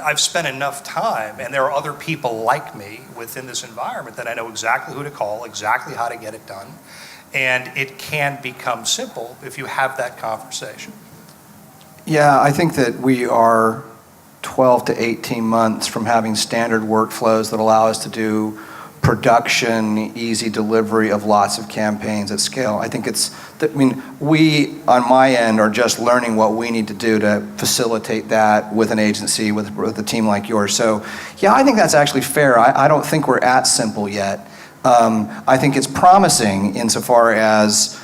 I've spent enough time, and there are other people like me within this environment that I know exactly who to call, exactly how to get it done, and it can become simple if you have that conversation. Yeah, I think that we are 12 to 18 months from having standard workflows that allow us to do production, easy delivery of lots of campaigns at scale. I think we, on my end, are just learning what we need to do to facilitate that with an agency, with a team like yours. So, yeah, I think that's actually fair. I don't think we're at simple yet. I think it's promising insofar as,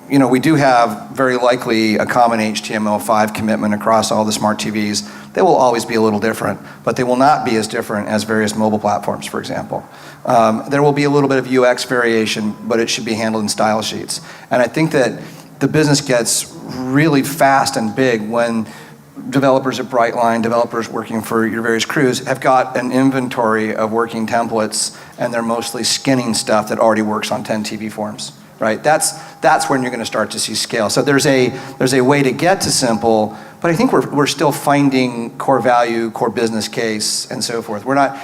we do have very likely a common HTML5 commitment across all the smart TVs. They will always be a little different, but they will not be as different as various mobile platforms, for example. There will be a little bit of UX variation, but it should be handled in style sheets. And I think that the business gets really fast and big when developers at Brightline, developers working for your various crews have got an inventory of working templates, and they're mostly skinning stuff that already works on 10 TV forms. Right, that's when you're going to start to see scale. So there's a way to get to simple, But I think we're still finding core value, core business case, and so forth. We're not,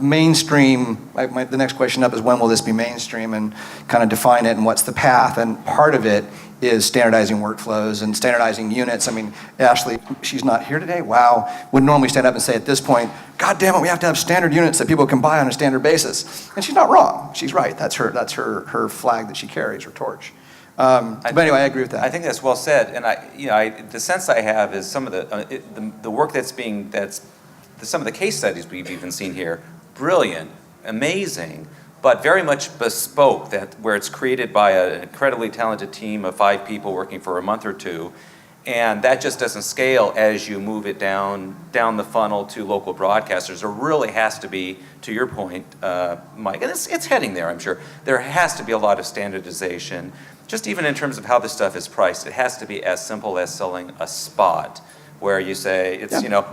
mainstream. The next question up is when will this be mainstream, and kind of define it and what's the path. And part of it is standardizing workflows and standardizing units. I mean, Ashley, she's not here today. Wow, would normally stand up and say at this point, God damn it, we have to have standard units that people can buy on a standard basis. And she's not wrong. She's right. That's her flag that she carries, her torch. But anyway, I agree with that. I think that's well said, and the sense I have is some of the work some of the case studies we've even seen here, brilliant, amazing, but very much bespoke, where it's created by an incredibly talented team of 5 people working for a month or two, and that just doesn't scale as you move it down the funnel to local broadcasters. There really has to be, to your point, Mike, and it's heading there, I'm sure, there has to be a lot of standardization. Just even in terms of how this stuff is priced, it has to be as simple as selling a spot where you say,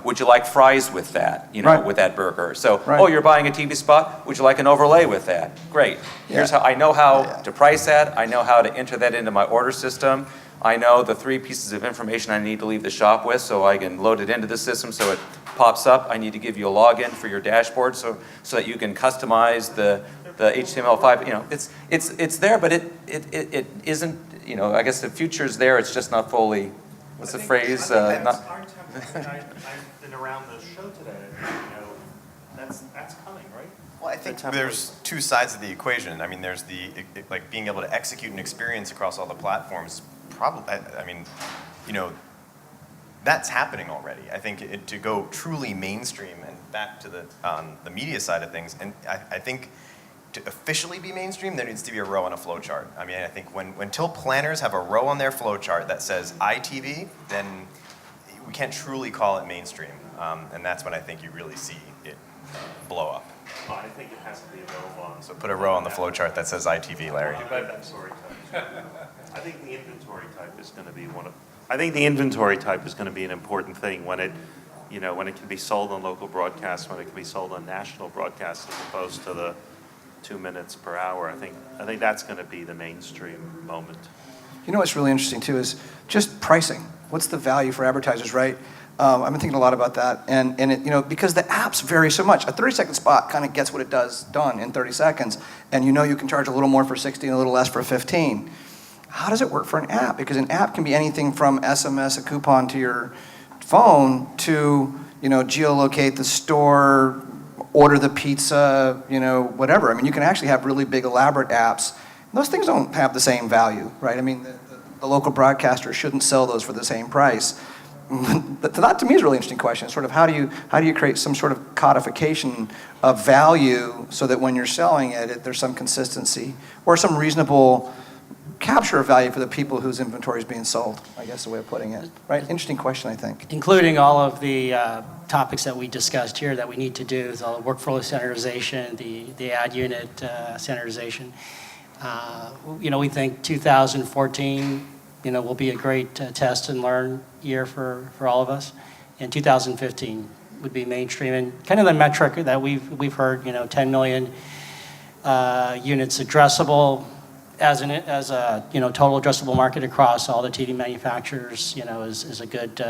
would you like fries with that, Right. with that burger? So, Right. you're buying a TV spot, would you like an overlay with that? Great. Here's how I know how to price that. I know how to enter that into my order system. I know the 3 pieces of information I need to leave the shop with so I can load it into the system so it pops up. I need to give you a login for your dashboard so that you can customize the HTML5, it's there, but it isn't, I guess the future's there, it's just not fully, what's the phrase? I've been around the show today, that's coming, right? Well, I think there's 2 sides of the equation. I mean, there's like being able to execute an experience across all the platforms. That's happening already. I think to go truly mainstream and back to the media side of things, and I think to officially be mainstream, there needs to be a row on a flow chart. I mean, I think until planners have a row on their flow chart that says ITV, then we can't truly call it mainstream. And that's when I think you really see it blow up. Well, I think it has to be available on. So put a row on the flow chart that says ITV, Larry. I think the inventory type is going to be I think the inventory type is going to be an important thing when it can be sold on local broadcasts, when it can be sold on national broadcasts, as opposed to the 2 minutes per hour. I think that's going to be the mainstream moment. What's really interesting too is just pricing. What's the value for advertisers, right? I've been thinking a lot about that, and it, because the apps vary so much. A 30-second spot kind of gets what it does done in 30 seconds, and you can charge a little more for 60 and a little less for 15. How does it work for an app? Because an app can be anything from SMS a coupon to your phone to geolocate the store, order the pizza, whatever. I mean, you can actually have really big, elaborate apps. Those things don't have the same value, right? I mean, the local broadcaster shouldn't sell those for the same price. That to me is a really interesting question. Sort of how do you create some sort of codification of value so that when you're selling it, there's some consistency or some reasonable capture of value for the people whose inventory is being sold, I guess the way of putting it. Right? Interesting question, I think. Including all of the topics that we discussed here that we need to do, is all the workflow standardization, the ad unit standardization. We think 2014, will be a great test and learn year for all of us. And 2015 would be mainstream. And kind of the metric that we've heard, 10 million units addressable as a total addressable market across all the TV manufacturers, is a good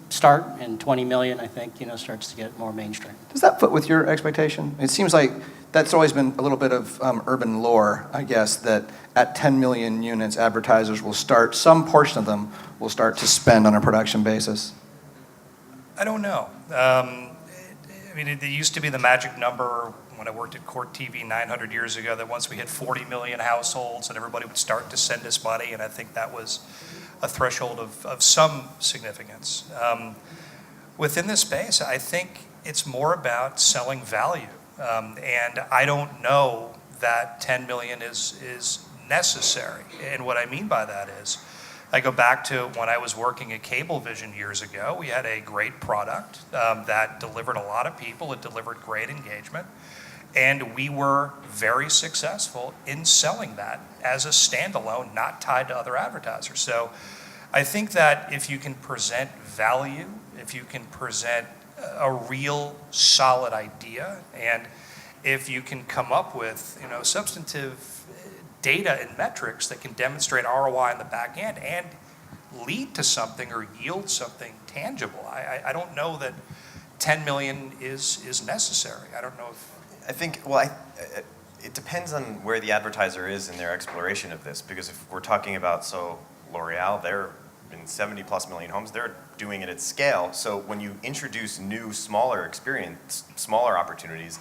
start. And 20 million, I think, starts to get more mainstream. Does that fit with your expectation? It seems like that's always been a little bit of urban lore, I guess, that at 10 million units, advertisers will start, some portion of them will start to spend on a production basis. I don't know. It used to be the magic number when I worked at Court TV 900 years ago, that once we hit 40 million households and everybody would start to send us money, and I think that was a threshold of some significance. Within this space, I think it's more about selling value. And I don't know that 10 million is necessary. And what I mean by that is, I go back to when I was working at Cablevision years ago. We had a great product that delivered a lot of people. It delivered great engagement. And we were very successful in selling that as a standalone, not tied to other advertisers. So I think that if you can present value, if you can present a real solid idea, and if you can come up with substantive data and metrics that can demonstrate ROI in the back end, and lead to something or yield something tangible. I don't know that 10 million is necessary. I don't know if. I think, well, it depends on where the advertiser is in their exploration of this, because if we're talking about, so L'Oreal, they're in 70 plus million homes, they're doing it at scale. So when you introduce new, smaller opportunities,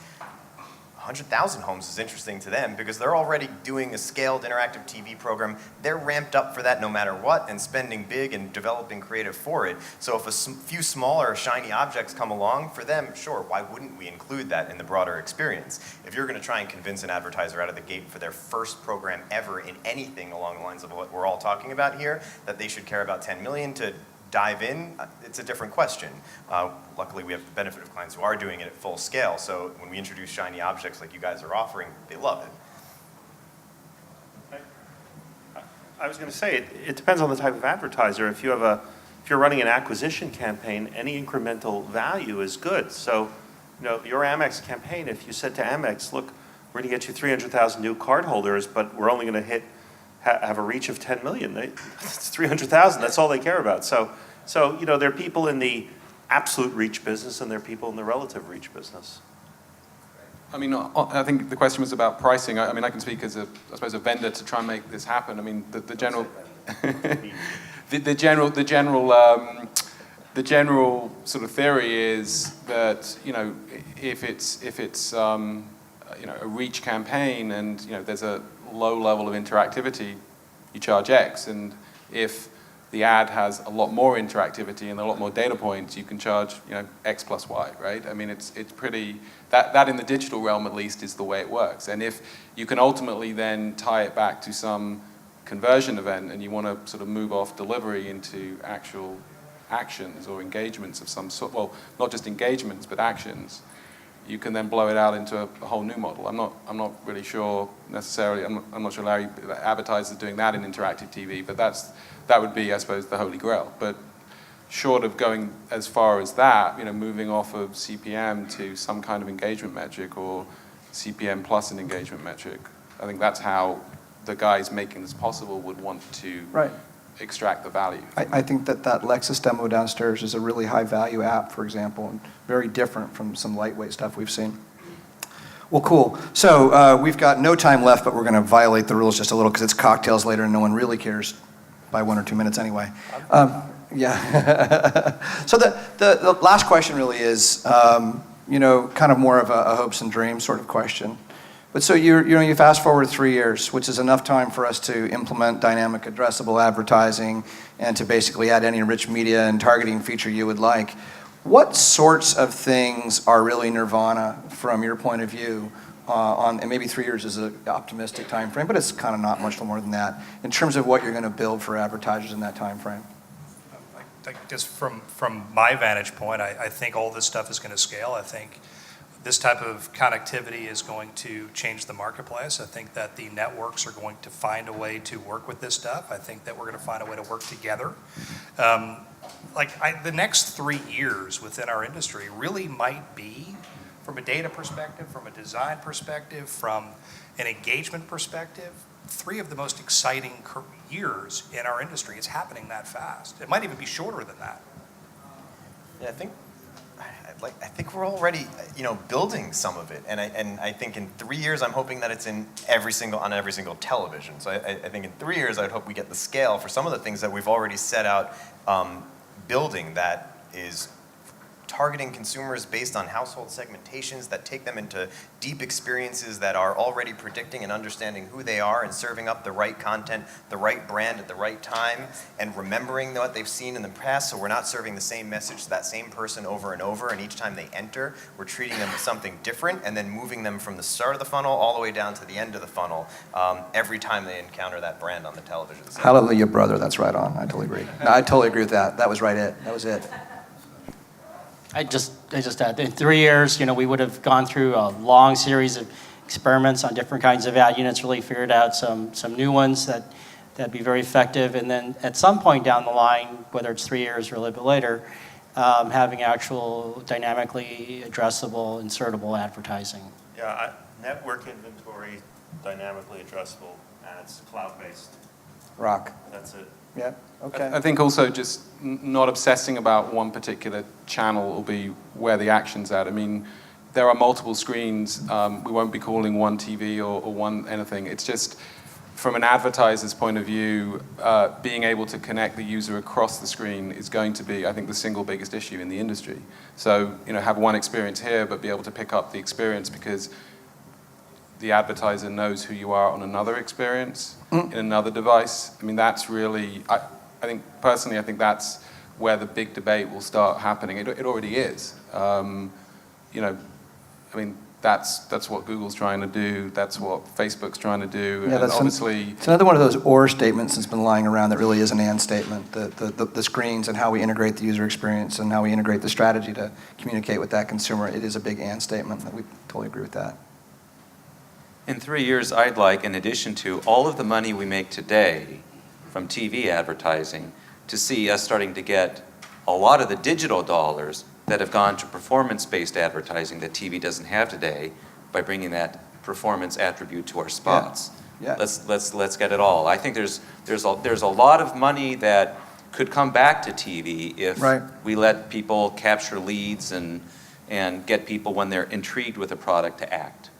100,000 homes is interesting to them because they're already doing a scaled interactive TV program. They're ramped up for that no matter what and spending big and developing creative for it. So if a few smaller shiny objects come along, for them, sure, why wouldn't we include that in the broader experience? If you're going to try and convince an advertiser out of the gate for their first program ever in anything along the lines of what we're all talking about here, that they should care about 10 million to dive in, it's a different question. Luckily, we have the benefit of clients who are doing it at full scale, so when we introduce shiny objects like you guys are offering, they love it. I was going to say, it depends on the type of advertiser. If you're running an acquisition campaign, any incremental value is good. So, your Amex campaign, if you said to Amex, look, we're going to get you 300,000 new cardholders, but we're only going to have a reach of 10 million. It's 300,000. That's all they care about. So there are people in the absolute reach business and there are people in the relative reach business. I mean, I think the question was about pricing. I mean, I can speak as I suppose, a vendor to try and make this happen. I mean, the general, the general sort of theory is that if it's a reach campaign and there's a low level of interactivity, you charge X, and if the ad has a lot more interactivity and a lot more data points, you can charge X plus Y, right? I mean, it's pretty, that in the digital realm at least is the way it works. And if you can ultimately then tie it back to some conversion event and you want to sort of move off delivery into actual actions or engagements of some sort, well, not just engagements, but actions, you can then blow it out into a whole new model. I'm not really sure necessarily. I'm not sure Larry, advertisers are doing that in interactive TV, but that would be, I suppose, the holy grail. But short of going as far as that, moving off of CPM to some kind of engagement metric or CPM plus an engagement metric, I think that's how the guys making this possible would want to extract the value. I think that Lexus demo downstairs is a really high value app, for example, and very different from some lightweight stuff we've seen. Well, cool. So we've got no time left, but we're going to violate the rules just a little because it's cocktails later and no one really cares by 1 or 2 minutes anyway. Yeah. So the last question really is, kind of more of a hopes and dreams sort of question. But so you fast forward 3 years, which is enough time for us to implement dynamic addressable advertising and to basically add any rich media and targeting feature you would like. What sorts of things are really nirvana from your point of view and maybe 3 years is an optimistic time frame, but it's kind of not much more than that in terms of what you're going to build for advertisers in that time frame? I guess from my vantage point, I think all this stuff is going to scale. I think this type of connectivity is going to change the marketplace. I think that the networks are going to find a way to work with this stuff. I think that we're going to find a way to work together. The next 3 years within our industry really might be, from a data perspective, from a design perspective, from an engagement perspective, 3 of the most exciting years in our industry. It's happening that fast. It might even be shorter than that. Yeah, I think we're already, building some of it, and I think in 3 years I'm hoping that it's on every single television. So I think in 3 years I'd hope we get the scale for some of the things that we've already set out building, that is targeting consumers based on household segmentations that take them into deep experiences that are already predicting and understanding who they are and serving up the right content, the right brand at the right time, and remembering what they've seen in the past, so we're not serving the same message to that same person over and over, and each time they enter, we're treating them with something different and then moving them from the start of the funnel all the way down to the end of the funnel every time they encounter that brand on the television set. Hallelujah, brother. That's right on. I totally agree. No, I totally agree with that. That was right it. That was it. I just add, in 3 years, we would have gone through a long series of experiments on different kinds of ad units, really figured out some new ones that'd be very effective, and then at some point down the line, whether it's 3 years or a little bit later, having actual dynamically addressable, insertable advertising. Yeah, network inventory, dynamically addressable ads, cloud-based. Rock. That's it. Yeah, okay. I think also just not obsessing about one particular channel will be where the action's at. I mean, there are multiple screens. We won't be calling one TV or one anything. It's just, from an advertiser's point of view, being able to connect the user across the screen is going to be, I think, the single biggest issue in the industry. So, have one experience here, but be able to pick up the experience because the advertiser knows who you are on another experience, in another device. I mean, that's really, I think, personally, I think that's where the big debate will start happening. It already is. I mean, that's what Google's trying to do. That's what Facebook's trying to do. Yeah, and obviously, it's another one of those or statements that's been lying around that really is an and statement. The screens and how we integrate the user experience and how we integrate the strategy to communicate with that consumer. It is a big and statement. That we totally agree with that. In 3 years, I'd like, in addition to all of the money we make today from TV advertising, to see us starting to get a lot of the digital dollars that have gone to performance-based advertising that TV doesn't have today by bringing that performance attribute to our spots. Yeah. Let's get it all. I think there's a lot of money that could come back to TV if we let people capture leads and get people when they're intrigued with a product to act.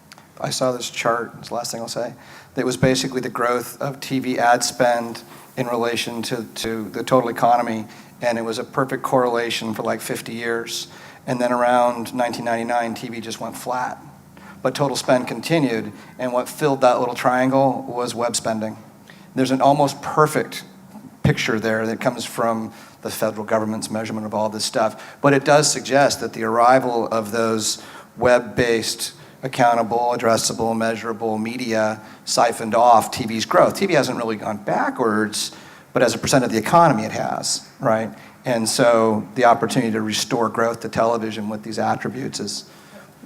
I saw this chart, it's the last thing I'll say, that was basically the growth of TV ad spend in relation to the total economy, and it was a perfect correlation for like 50 years. And then around 1999, TV just went flat. But total spend continued, and what filled that little triangle was web spending. There's an almost perfect picture there that comes from the federal government's measurement of all this stuff. But it does suggest that the arrival of those web-based, accountable, addressable, measurable media siphoned off TV's growth. TV hasn't really gone backwards, but as a percent of the economy it has, right? And so the opportunity to restore growth to television with these attributes is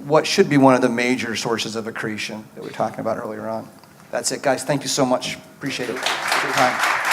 what should be one of the major sources of accretion that we were talking about earlier on. That's it, guys. Thank you so much. Appreciate it. Appreciate your time.